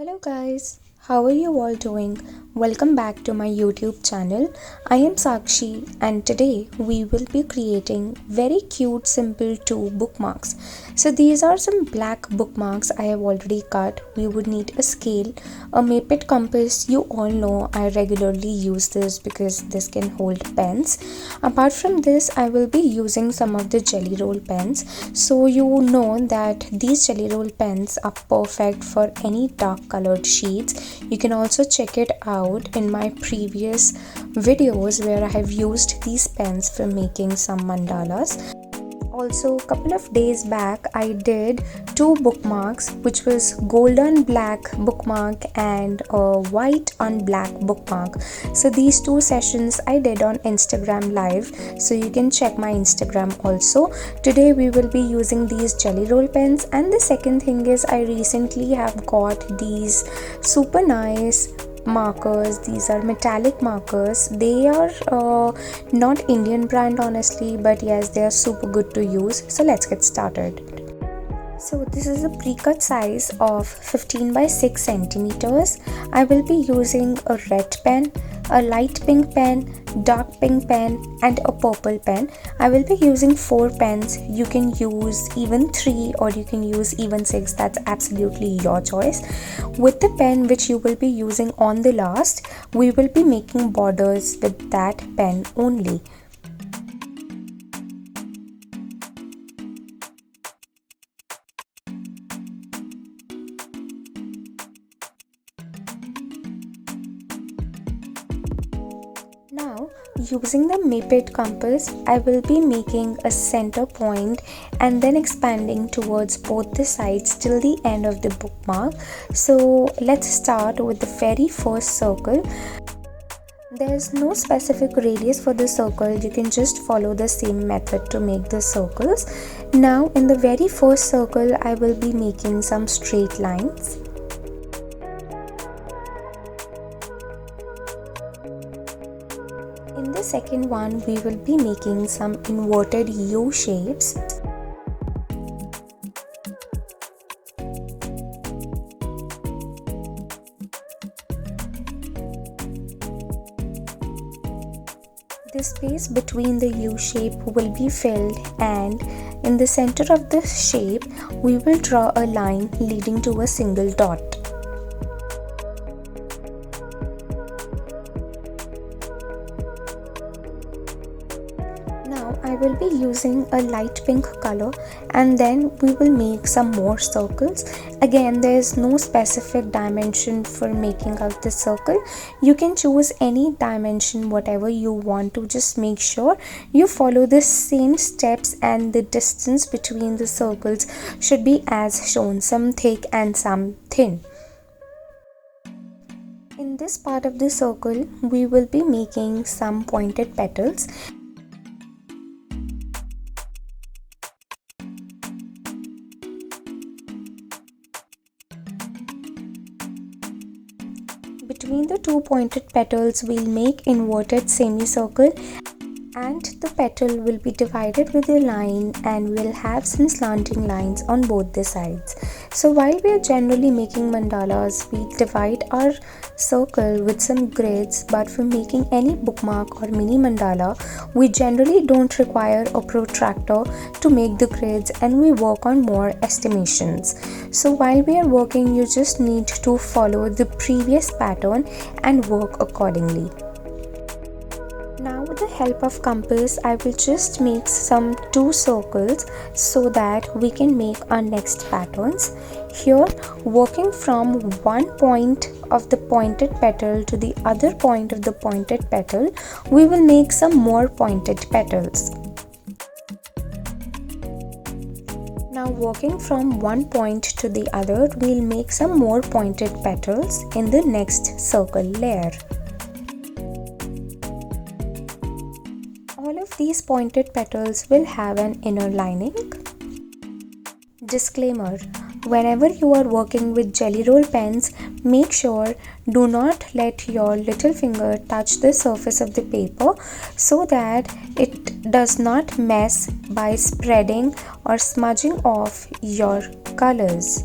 Hello guys, how are you all doing? Welcome back to my YouTube channel. I am Sakshi and today we will be creating very cute simple two bookmarks. So these are some black bookmarks I have already cut. We would need a scale, a maple compass. You all know I regularly use this because this can hold pens. Apart from this, I will be using some of the jelly roll pens. So you know that these jelly roll pens are perfect for any dark colored sheets. You can also check it out in my previous videos where I have used these pens for making some mandalas. Also, a couple of days back I did two bookmarks, which was gold on black bookmark and a white on black bookmark. So these two sessions I did on Instagram live, so you can check my Instagram also. Today we will be using these jelly roll pens, and the second thing is I recently have got these super nice markers. These are metallic markers. They are not Indian brand honestly, but yes, they are super good to use. So let's get started. So this is a pre-cut size of 15 by 6 centimeters. I will be using a red pen, a light pink pen, dark pink pen and a purple pen. I will be using 4 pens. You can use even 3 or you can use even 6. That's absolutely your choice. With the pen which you will be using on the last, we will be making borders with that pen only. Now, using the maple compass, I will be making a center point and then expanding towards both the sides till the end of the bookmark. So let's start with the very first circle. There's no specific radius for the circle. You can just follow the same method to make the circles. Now, in the very first circle, I will be making some straight lines. In the second one, we will be making some inverted U shapes. The space between the U shape will be filled, and in the center of the shape, we will draw a line leading to a single dot. Now I will be using a light pink color and then we will make some more circles. Again, there is no specific dimension for making out the circle. You can choose any dimension whatever you want to. Just make sure you follow the same steps and the distance between the circles should be as shown, some thick and some thin. In this part of the circle, we will be making some pointed petals. Between the two pointed petals, we'll make inverted semicircle and the petal will be divided with a line and we'll have some slanting lines on both the sides. So while we are generally making mandalas, we divide our circle with some grids, but for making any bookmark or mini mandala, we generally don't require a protractor to make the grids and we work on more estimations. So while we are working, you just need to follow the previous pattern and work accordingly. Now with the help of compass, I will just make some 2 circles so that we can make our next patterns. Here, working from one point of the pointed petal to the other point of the pointed petal, we will make some more pointed petals. Now working from one point to the other, we'll make some more pointed petals in the next circle layer. All of these pointed petals will have an inner lining. Disclaimer: whenever you are working with jelly roll pens, make sure do not let your little finger touch the surface of the paper so that it does not mess by spreading or smudging off your colors.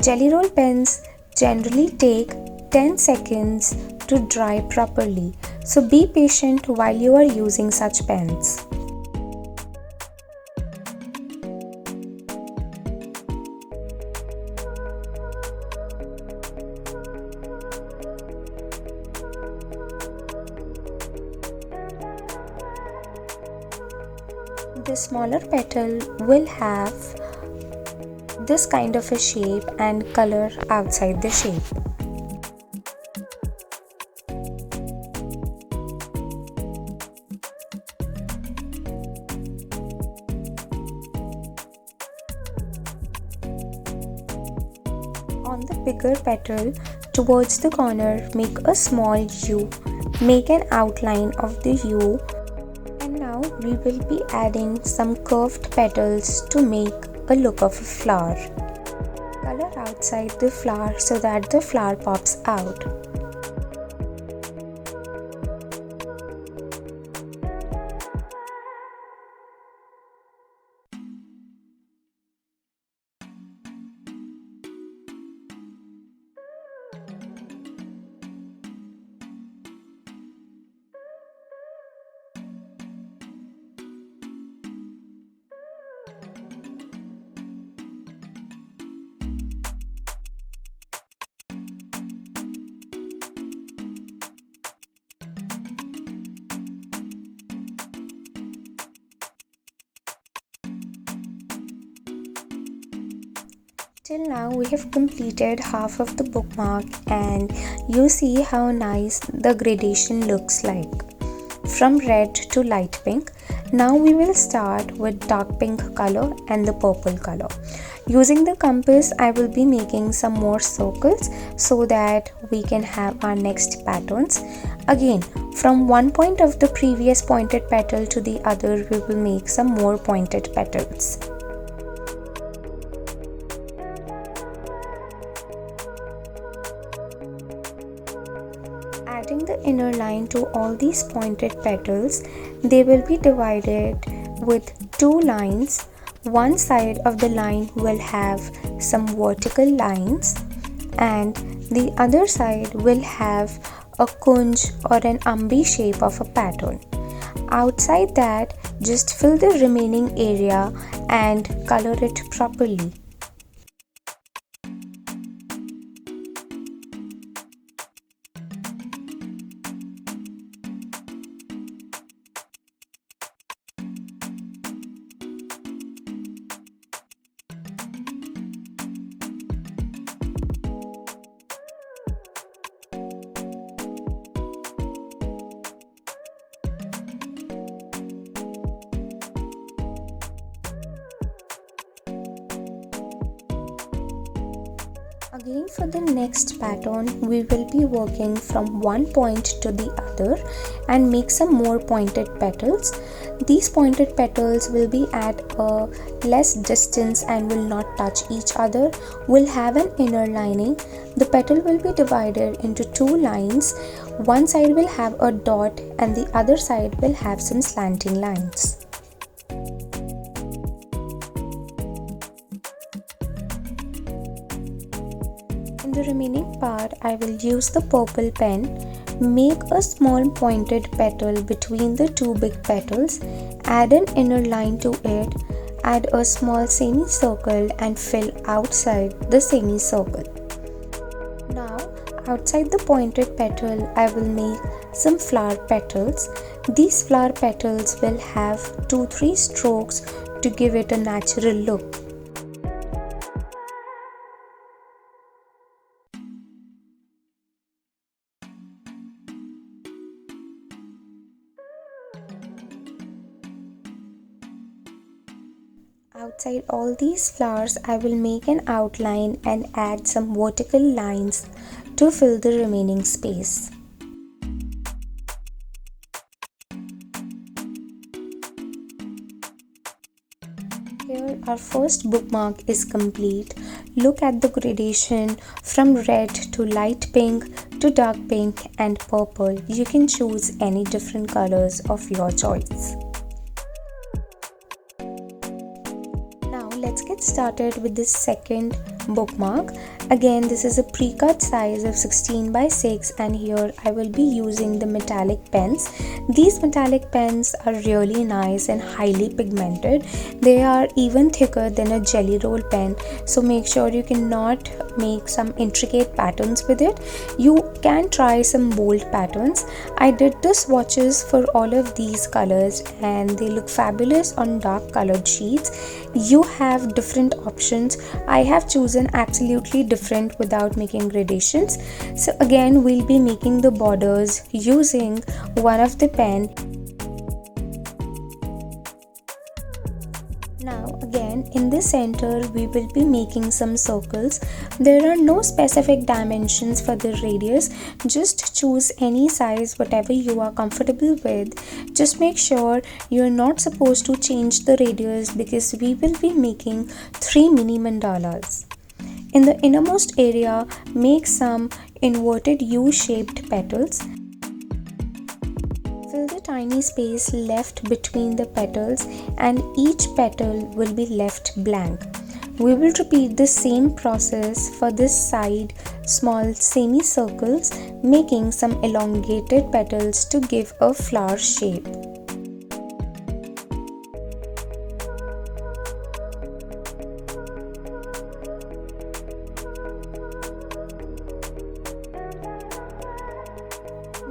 Jelly roll pens generally take 10 seconds to dry properly, so be patient while you are using such pens. The smaller petal will have this kind of a shape and color outside the shape. On the bigger petal, towards the corner, make a small U. Make an outline of the U. And now we will be adding some curved petals to make a look of a flower. Color outside the flower so that the flower pops out. Till now we have completed half of the bookmark, and you see how nice the gradation looks like from red to light pink. Now we will start with dark pink color and the purple color. Using the compass, I will be making some more circles so that we can have our next patterns. Again, from one point of the previous pointed petal to the other, we will make some more pointed petals. Adding the inner line to all these pointed petals, they will be divided with two lines. One side of the line will have some vertical lines and the other side will have a kunj or an ambi shape of a pattern. Outside that, just fill the remaining area and color it properly. Again, for the next pattern, we will be working from one point to the other and make some more pointed petals. These pointed petals will be at a less distance and will not touch each other, will have an inner lining. The petal will be divided into two lines. One side will have a dot and the other side will have some slanting lines. In the remaining part, I will use the purple pen, make a small pointed petal between the two big petals, add an inner line to it, add a small semicircle and fill outside the semicircle. Now, outside the pointed petal, I will make some flower petals. These flower petals will have 2-3 strokes to give it a natural look. Outside all these flowers, I will make an outline and add some vertical lines to fill the remaining space. Here our first bookmark is complete. Look at the gradation from red to light pink to dark pink and purple. You can choose any different colors of your choice. Let's get started with the second bookmark. Again, this is a pre-cut size of 16 by 6, and here I will be using the metallic pens. These metallic pens are really nice and highly pigmented. They are even thicker than a jelly roll pen, so make sure you cannot make some intricate patterns with it. You can try some bold patterns. I did the swatches for all of these colors and they look fabulous on dark colored sheets. You have different options. I have chosen absolutely different without making gradations. So again, we'll be making the borders using one of the pen. Now again, in the center we will be making some circles. There are no specific dimensions for the radius. Just choose any size, whatever you are comfortable with. Just make sure you're not supposed to change the radius because we will be making 3 mini mandalas. In the innermost area, make some inverted U-shaped petals. Fill the tiny space left between the petals and each petal will be left blank. We will repeat the same process for this side, small semicircles, making some elongated petals to give a flower shape.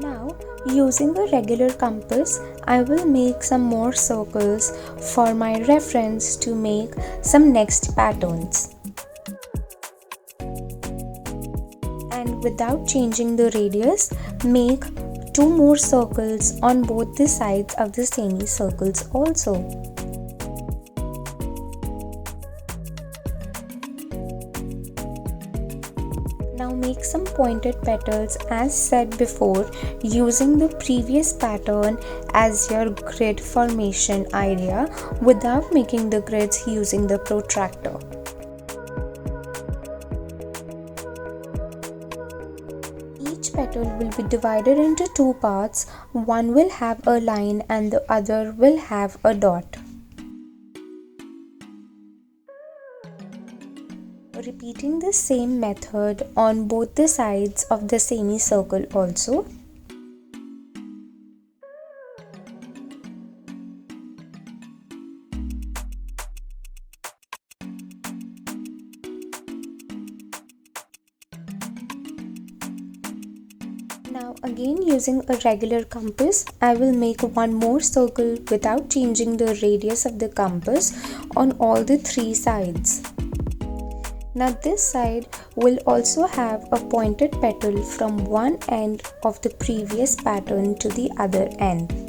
Now, using a regular compass, I will make some more circles for my reference to make some next patterns. And without changing the radius, make 2 more circles on both the sides of the semicircles also. Now make some pointed petals as said before, using the previous pattern as your grid formation idea without making the grids using the protractor. Each petal will be divided into 2 parts. One will have a line and the other will have a dot. Repeating the same method on both the sides of the semicircle also. Now again, using a regular compass, I will make one more circle without changing the radius of the compass on all the 3 sides. Now this side will also have a pointed petal from one end of the previous pattern to the other end.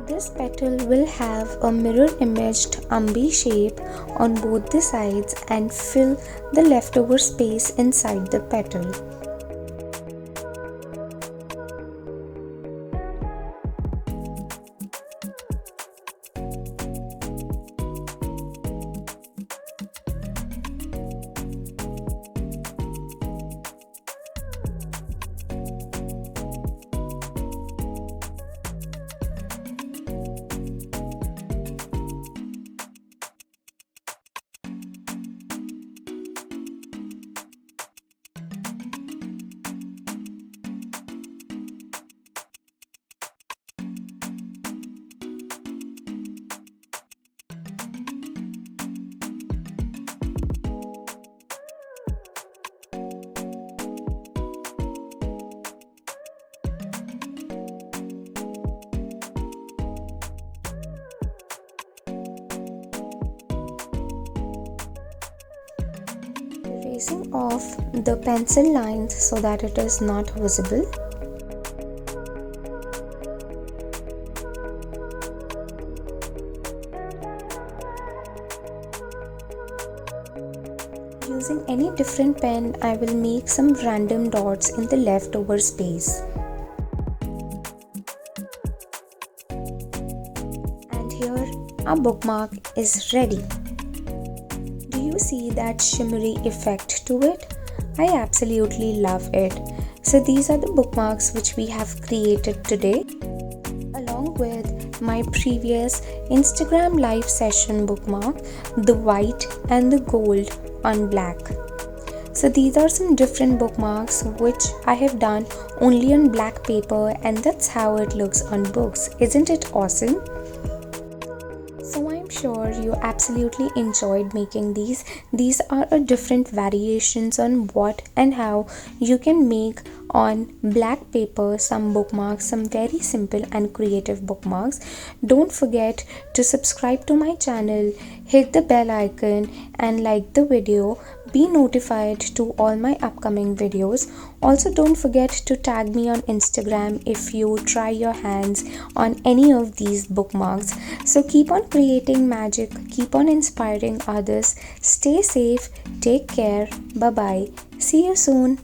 This petal will have a mirror imaged umbi shape on both the sides and fill the leftover space inside the petal. Tracing off the pencil lines so that it is not visible. Using any different pen, I will make some random dots in the leftover space. And here our bookmark is ready. Do you see that shimmery effect to it? I absolutely love it. So these are the bookmarks which we have created today, along with my previous Instagram live session bookmark, the white and the gold on black. So these are some different bookmarks which I have done only on black paper, and that's how it looks on books. Isn't it awesome? So I'm sure you absolutely enjoyed making these. These are a different variations on what and how you can make on black paper some bookmarks, some very simple and creative bookmarks. Don't forget to subscribe to my channel, hit the bell icon and like the video. Be notified to all my upcoming videos. Also, don't forget to tag me on Instagram if you try your hands on any of these bookmarks. So keep on creating magic, keep on inspiring others. Stay safe, take care, bye bye. See you soon.